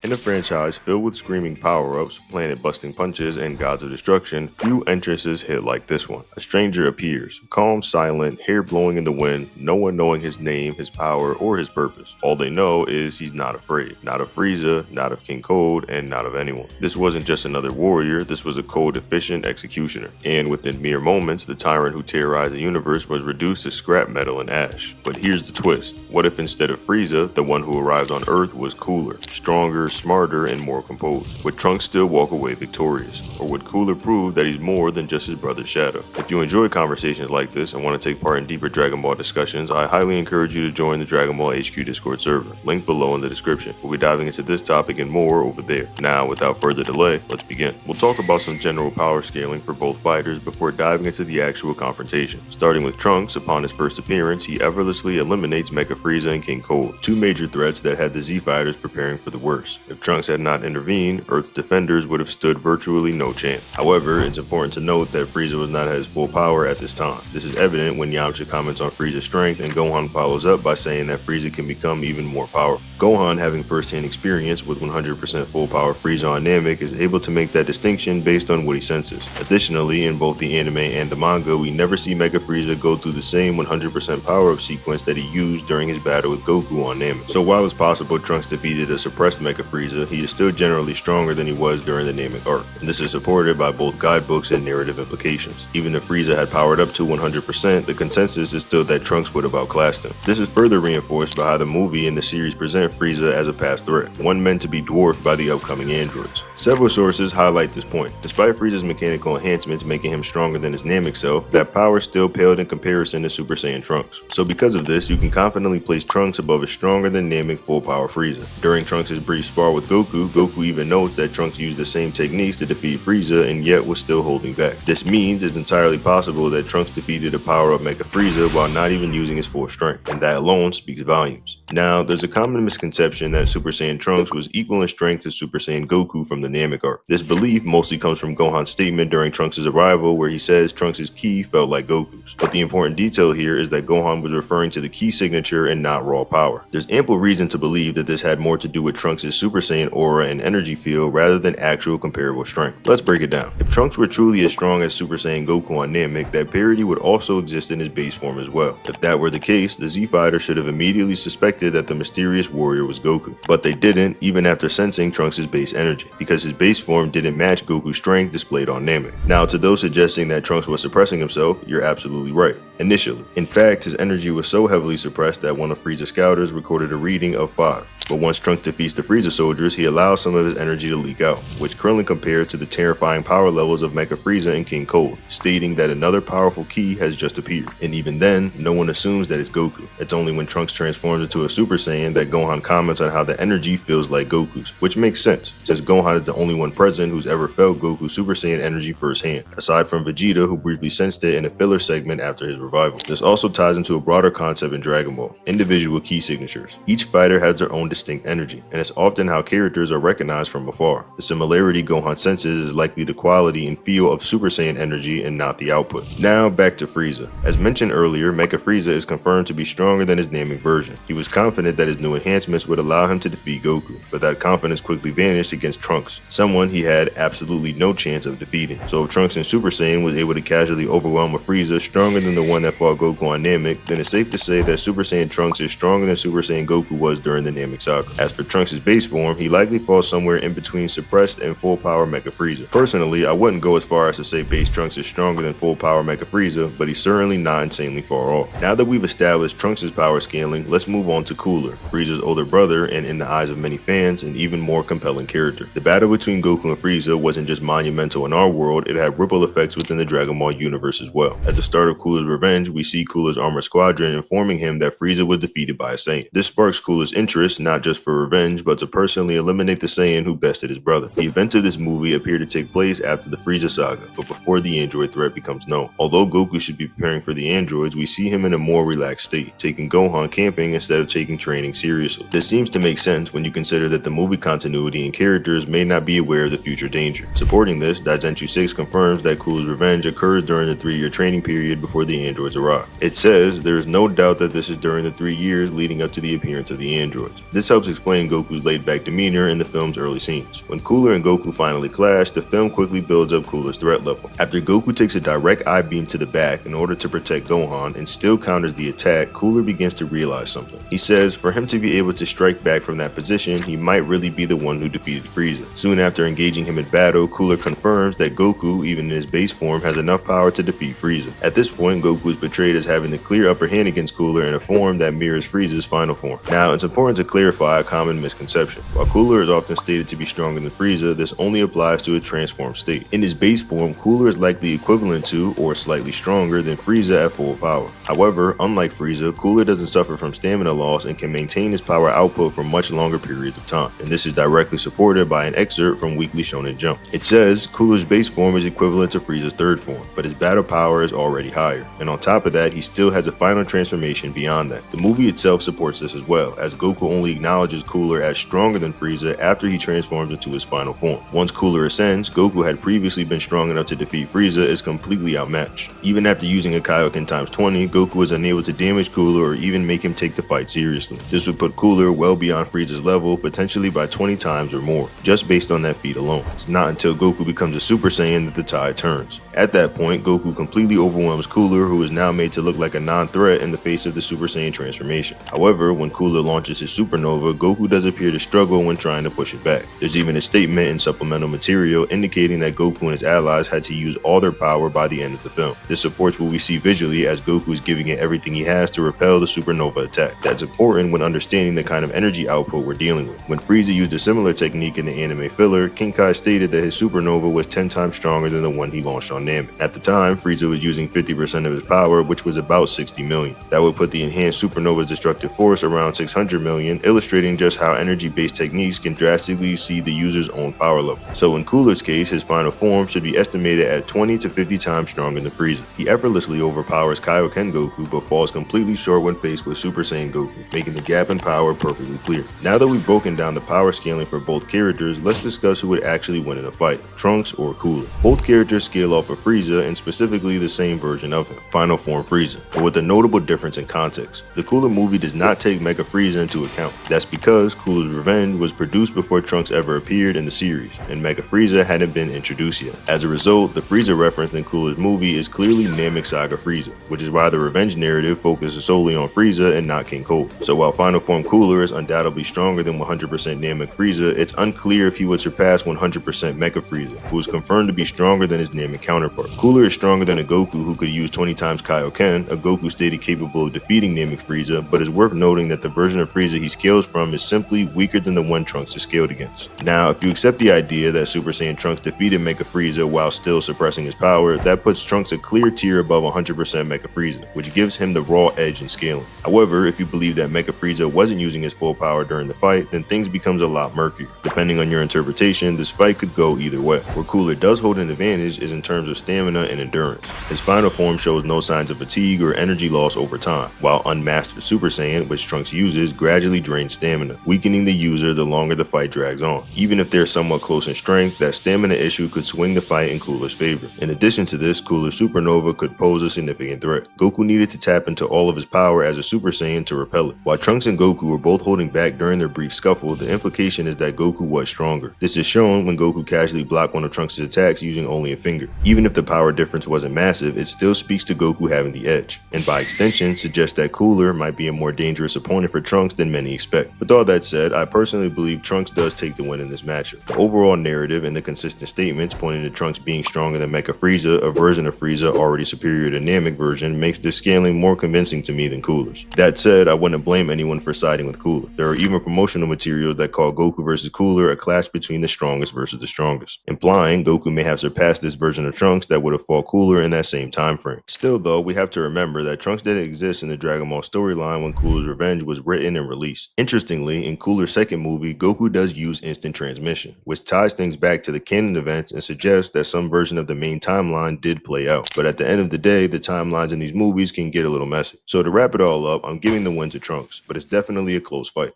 In a franchise filled with screaming power-ups, planet-busting punches, and gods of destruction, few entrances hit like this one. A stranger appears, calm, silent, hair blowing in the wind, no one knowing his name, his power, or his purpose. All they know is he's not afraid. Not of Frieza, not of King Cold, and not of anyone. This wasn't just another warrior, this was a cold-efficient executioner. And within mere moments, the tyrant who terrorized the universe was reduced to scrap metal and ash. But here's the twist. What if instead of Frieza, the one who arrived on Earth was cooler, stronger, smarter, and more composed? Would Trunks still walk away victorious? Or would Cooler prove that he's more than just his brother's shadow? If you enjoy conversations like this and want to take part in deeper Dragon Ball discussions, I highly encourage you to join the Dragon Ball HQ Discord server, linked below in the description. We'll be diving into this topic and more over there. Now, without further delay, let's begin. We'll talk about some general power scaling for both fighters before diving into the actual confrontation. Starting with Trunks, upon his first appearance, he effortlessly eliminates Mecha Frieza and King Cold, two major threats that had the Z fighters preparing for the worst. If Trunks had not intervened, Earth's defenders would have stood virtually no chance. However, it's important to note that Frieza was not at his full power at this time. This is evident when Yamcha comments on Frieza's strength and Gohan follows up by saying that Frieza can become even more powerful. Gohan, having first-hand experience with 100% full power Frieza on Namek, is able to make that distinction based on what he senses. Additionally, in both the anime and the manga, we never see Mecha Frieza go through the same 100% power-up sequence that he used during his battle with Goku on Namek. So while it's possible Trunks defeated a suppressed Mecha Frieza, he is still generally stronger than he was during the Namek arc, and this is supported by both guidebooks and narrative implications. Even if Frieza had powered up to 100%, the consensus is still that Trunks would have outclassed him. This is further reinforced by how the movie and the series present Frieza as a past threat, one meant to be dwarfed by the upcoming androids. Several sources highlight this point. Despite Frieza's mechanical enhancements making him stronger than his Namek self, that power still paled in comparison to Super Saiyan Trunks. So because of this, you can confidently place Trunks above a stronger than Namek full power Frieza. During Trunks' brief spar with Goku, Goku even notes that Trunks used the same techniques to defeat Frieza and yet was still holding back. This means it's entirely possible that Trunks defeated a power-up Mecha Frieza while not even using his full strength, and that alone speaks volumes. Now, there's a common misconception that Super Saiyan Trunks was equal in strength to Super Saiyan Goku from the Namek arc. This belief mostly comes from Gohan's statement during Trunks' arrival where he says Trunks' ki felt like Goku's. But the important detail here is that Gohan was referring to the ki signature and not raw power. There's ample reason to believe that this had more to do with Trunks' Super Saiyan aura and energy field rather than actual comparable strength. Let's break it down. If Trunks were truly as strong as Super Saiyan Goku on Namek, that parity would also exist in his base form as well. If that were the case, the Z Fighter should have immediately suspected that the mysterious warrior was Goku. But they didn't, even after sensing Trunks' base energy, because his base form didn't match Goku's strength displayed on Namek. Now, to those suggesting that Trunks was suppressing himself, you're absolutely right. Initially. In fact, his energy was so heavily suppressed that one of Frieza's scouters recorded a reading of 5. But once Trunks defeats the Frieza soldiers, he allows some of his energy to leak out, which currently compares to the terrifying power levels of Mecha Frieza and King Cold, stating that another powerful ki has just appeared. And even then, no one assumes that it's Goku. It's only when Trunks transforms into a Super Saiyan that Gohan comments on how the energy feels like Goku's, which makes sense, since Gohan is the only one present who's ever felt Goku's Super Saiyan energy firsthand, aside from Vegeta, who briefly sensed it in a filler segment after his revival. This also ties into a broader concept in Dragon Ball: individual ki signatures. Each fighter has their own distinct energy, and it's often how characters are recognized from afar. The similarity Gohan senses is likely the quality and feel of Super Saiyan energy and not the output. Now back to Frieza. As mentioned earlier, Mecha Frieza is confirmed to be stronger than his Namek version. He was confident that his new enhancements would allow him to defeat Goku, but that confidence quickly vanished against Trunks, someone he had absolutely no chance of defeating. So if Trunks in Super Saiyan was able to casually overwhelm a Frieza stronger than the one that fought Goku on Namek, then it's safe to say that Super Saiyan Trunks is stronger than Super Saiyan Goku was during the Namek saga. As for Trunks' base form, he likely falls somewhere in between suppressed and full power Mecha Frieza. Personally, I wouldn't go as far as to say base Trunks is stronger than full power Mecha Frieza, but he's certainly not insanely far off. Now that we've established Trunks' power scaling, let's move on to Cooler, Frieza's older brother, and in the eyes of many fans, an even more compelling character. The battle between Goku and Frieza wasn't just monumental in our world, it had ripple effects within the Dragon Ball universe as well. At the start of Cooler's revenge, we see Cooler's armored squadron informing him that Frieza was defeated by a Saiyan. This sparks Cooler's interest, not just for revenge, but to personally eliminate the Saiyan who bested his brother. The events of this movie appear to take place after the Frieza saga, but before the android threat becomes known. Although Goku should be preparing for the androids, we see him in a more relaxed state, taking Gohan camping instead of taking training seriously. This seems to make sense when you consider that the movie continuity and characters may not be aware of the future danger. Supporting this, Daizenshuu 6 confirms that Cooler's revenge occurs during the 3-year training period before the androids arrive. It says there is no doubt that this is during the 3 years leading up to the appearance of the androids. This helps explain Goku's laid-back laid-back demeanor in the film's early scenes. When Cooler and Goku finally clash, the film quickly builds up Cooler's threat level. After Goku takes a direct eye beam to the back in order to protect Gohan and still counters the attack, Cooler begins to realize something. He says for him to be able to strike back from that position, he might really be the one who defeated Frieza. Soon after engaging him in battle, Cooler confirms that Goku, even in his base form, has enough power to defeat Frieza. At this point, Goku is portrayed as having the clear upper hand against Cooler in a form that mirrors Frieza's final form. Now, it's important to clarify a common misconception. While Cooler is often stated to be stronger than Frieza, this only applies to a transformed state. In his base form, Cooler is likely equivalent to or slightly stronger than Frieza at full power. However, unlike Frieza, Cooler doesn't suffer from stamina loss and can maintain his power output for much longer periods of time, and this is directly supported by an excerpt from Weekly Shonen Jump. It says, Cooler's base form is equivalent to Frieza's third form, but his battle power is already higher, and on top of that, he still has a final transformation beyond that. The movie itself supports this as well, as Goku only acknowledges Cooler as stronger than Frieza after he transforms into his final form. Once Cooler ascends, Goku had previously been strong enough to defeat Frieza is completely outmatched. Even after using a Kaioken times 20, Goku is unable to damage Cooler or even make him take the fight seriously. This would put Cooler well beyond Frieza's level, potentially by 20 times or more, just based on that feat alone. It's not until Goku becomes a Super Saiyan that the tide turns. At that point, Goku completely overwhelms Cooler, who is now made to look like a non-threat in the face of the Super Saiyan transformation. However, when Cooler launches his supernova, Goku does appear to struggle when trying to push it back. There's even a statement in supplemental material indicating that Goku and his allies had to use all their power by the end of the film. This supports what we see visually, as Goku is giving it everything he has to repel the supernova attack. That's important when understanding the kind of energy output we're dealing with. When Frieza used a similar technique in the anime filler, King Kai stated that his supernova was 10 times stronger than the one he launched on Namek. At the time, Frieza was using 50% of his power, which was about 60 million. That would put the enhanced supernova's destructive force around 600 million, illustrating just how energy-based techniques can drastically exceed the user's own power level. So in Cooler's case, his final form should be estimated at 20 to 50 times stronger than Frieza. He effortlessly overpowers Kaioken Goku, but falls completely short when faced with Super Saiyan Goku, making the gap in power perfectly clear. Now that we've broken down the power scaling for both characters, let's discuss who would actually win in a fight, Trunks or Cooler. Both characters scale off of Frieza, and specifically the same version of him, final form Frieza, but with a notable difference in context. The Cooler movie does not take Mega Frieza into account. That's because Cooler's Revenge was produced before Trunks ever appeared in the series, and Mega Frieza hadn't been introduced yet. As a result, the Frieza referenced in Cooler's movie is clearly Namek Saga Frieza, which is why the Revenge narrative focuses solely on Frieza and not King Cold. So while final form Cooler is undoubtedly stronger than 100% Namek Frieza, it's unclear if he would surpass 100% Mega Frieza, who is confirmed to be stronger than his Namek counterpart. Cooler is stronger than a Goku who could use 20 times Kaioken, a Goku stated capable of defeating Namek Frieza, but it's worth noting that the version of Frieza he scales from is simply weaker than the one Trunks is scaled against. Now, if you accept the idea that Super Saiyan Trunks defeated Mega Frieza while still suppressing his power, that puts Trunks a clear tier above 100% Mega Frieza, which gives him the raw edge in scaling. However, if you believe that Mega Frieza wasn't using his full power during the fight, then things becomes a lot murkier. Depending on your interpretation, this fight could go either way. Where Cooler does hold an advantage is in terms of stamina and endurance. His final form shows no signs of fatigue or energy loss over time, while Unmastered Super Saiyan, which Trunks uses, gradually drains stamina, weakening the user the longer the fight drags on. Even if they're somewhat close in strength, that stamina issue could swing the fight in Cooler's favor. In addition to this, Cooler's supernova could pose a significant threat. Goku needed to tap into all of his power as a Super Saiyan to repel it. While Trunks and Goku were both holding back during their brief scuffle, the implication is that Goku was stronger. This is shown when Goku casually blocked one of Trunks' attacks using only a finger. Even if the power difference wasn't massive, it still speaks to Goku having the edge, and by extension suggests that Cooler might be a more dangerous opponent for Trunks than many expect. With all that said, I personally believe Trunks does take the win in this matchup. The overall narrative and the consistent statements pointing to Trunks being stronger than Mecha Frieza, a version of Frieza already superior to Namek version, makes this scaling more convincing to me than Cooler's. That said, I wouldn't blame anyone for siding with Cooler. There are even promotional materials that call Goku versus Cooler a clash between the strongest versus the strongest, implying Goku may have surpassed this version of Trunks that would have fought Cooler in that same time frame. Still though, we have to remember that Trunks didn't exist in the Dragon Ball storyline when Cooler's Revenge was written and released. Interestingly, in Cooler's second movie, Goku does use instant transmission, which ties things back to the canon events and suggests that some version of the main timeline did play out. But at the end of the day, the timelines in these movies can get a little messy. So to wrap it all up, I'm giving the win to Trunks, but it's definitely a close fight.